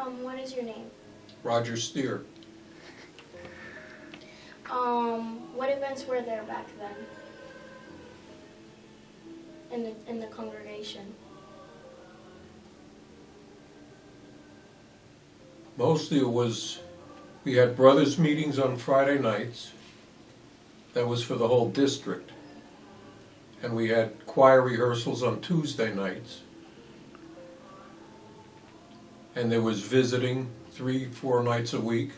What is your name? Roger Stier. What events were there back then in the congregation? Mostly it was, we had brothers meetings on Friday nights. That was for the whole district. And we had choir rehearsals on Tuesday nights. And there was visiting 3-4 nights a week.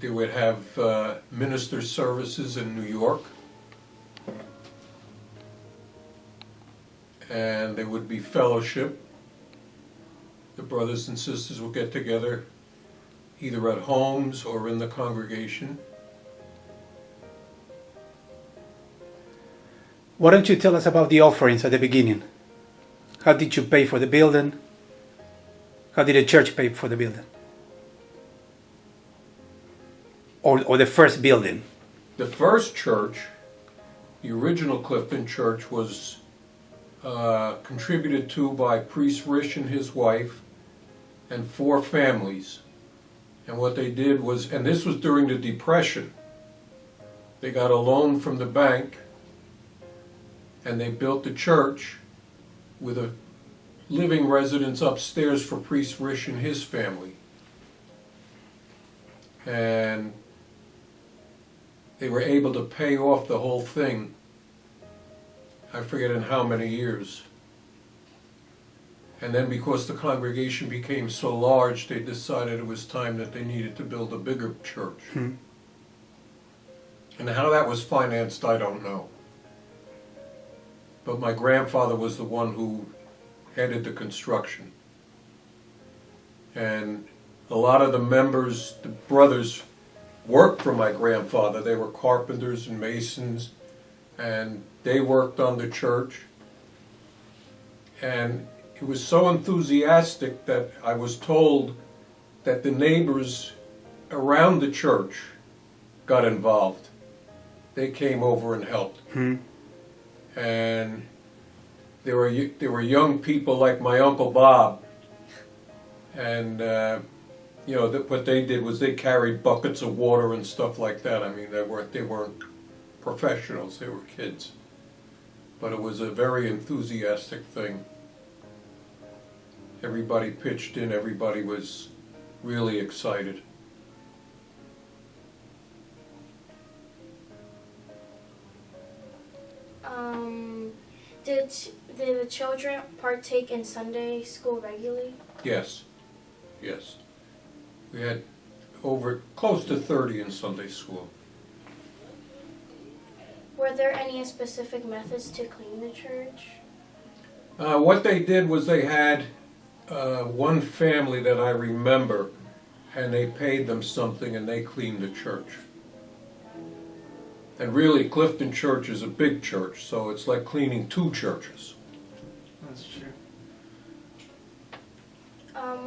They would have minister services in New York. And there would be fellowship. The brothers and sisters would get together either at homes or in the congregation. Why don't you tell us about the offerings at the beginning? How did you pay for the building? How did the church pay for the building? Or the first building? The first church, the original Clifton church, was contributed to by Priest Rish and his wife and 4 families. And what they did was, and this was during the Depression, they got a loan from the bank and they built the church with a living residence upstairs for Priest Rish and his family. And they were able to pay off the whole thing, I forget in how many years. And then because the congregation became so large, they decided it was time that they needed to build a bigger church. And how that was financed, I don't know. But my grandfather was the one who headed the construction. And a lot of the members, the brothers, worked for my grandfather. They were carpenters and masons, and they worked on the church. And it was so enthusiastic that I was told that the neighbors around the church got involved. They came over and helped. And there were young people like my Uncle Bob, and you know, what they did was they carried buckets of water and stuff like that. I mean, they weren't professionals, they were kids. But it was a very enthusiastic thing. Everybody pitched in, everybody was really excited. Did the children partake in Sunday school regularly? Yes, yes. We had close to 30 in Sunday school. Were there any specific methods to clean the church? What they did was they had one family that I remember, and they paid them something and they cleaned the church. And really, Clifton Church is a big church, so it's like cleaning 2 churches. That's true.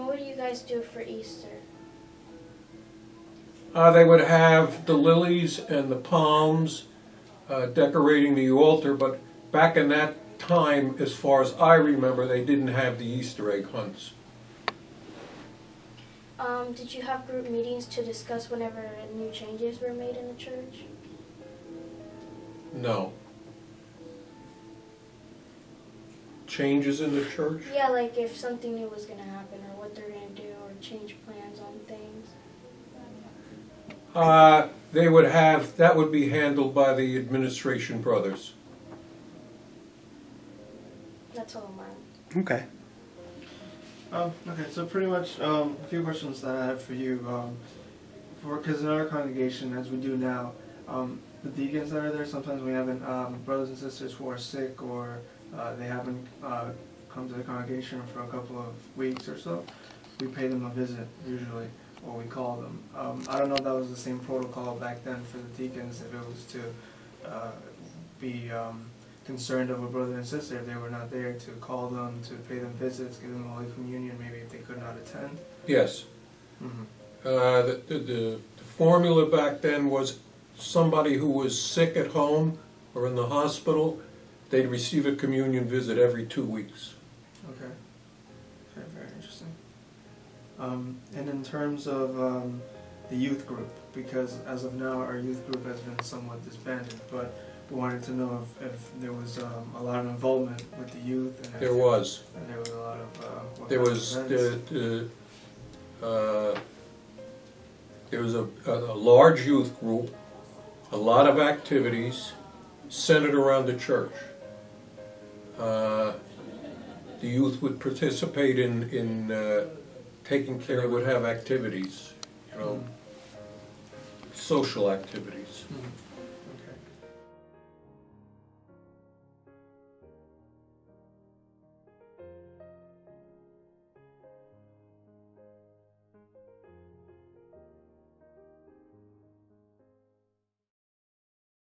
What do you guys do for Easter? They would have the lilies and the palms decorating the altar, but back in that time, as far as I remember, they didn't have the Easter egg hunts. Did you have group meetings to discuss whenever new changes were made in the church? No. Changes in the church? Yeah, like if something new was going to happen or what they're going to do or change plans on things. They would have, that would be handled by the administration brothers. That's all mine. Okay. Okay, so pretty much a few questions that I have for you. Because in our congregation, as we do now, the deacons that are there, sometimes we have brothers and sisters who are sick or they haven't come to the congregation for a couple of weeks or so. We pay them a visit, usually, or we call them. I don't know if that was the same protocol back then for the deacons, if it was to be concerned of a brother and sister if they were not there, to call them, to pay them visits, give them Holy Communion, maybe if they could not attend. Yes. Mm-hmm. The formula back then was somebody who was sick at home or in the hospital, they'd receive a communion visit every 2 weeks. Okay. Okay, very interesting. And in terms of the youth group, because as of now our youth group has been somewhat disbanded, but we wanted to know if there was a lot of involvement with the youth. And There was. And there was a lot of. What There kind of was events? there was a large youth group, a lot of activities centered around the church. The youth would participate in taking care, would have activities, you know, social activities. Mhm.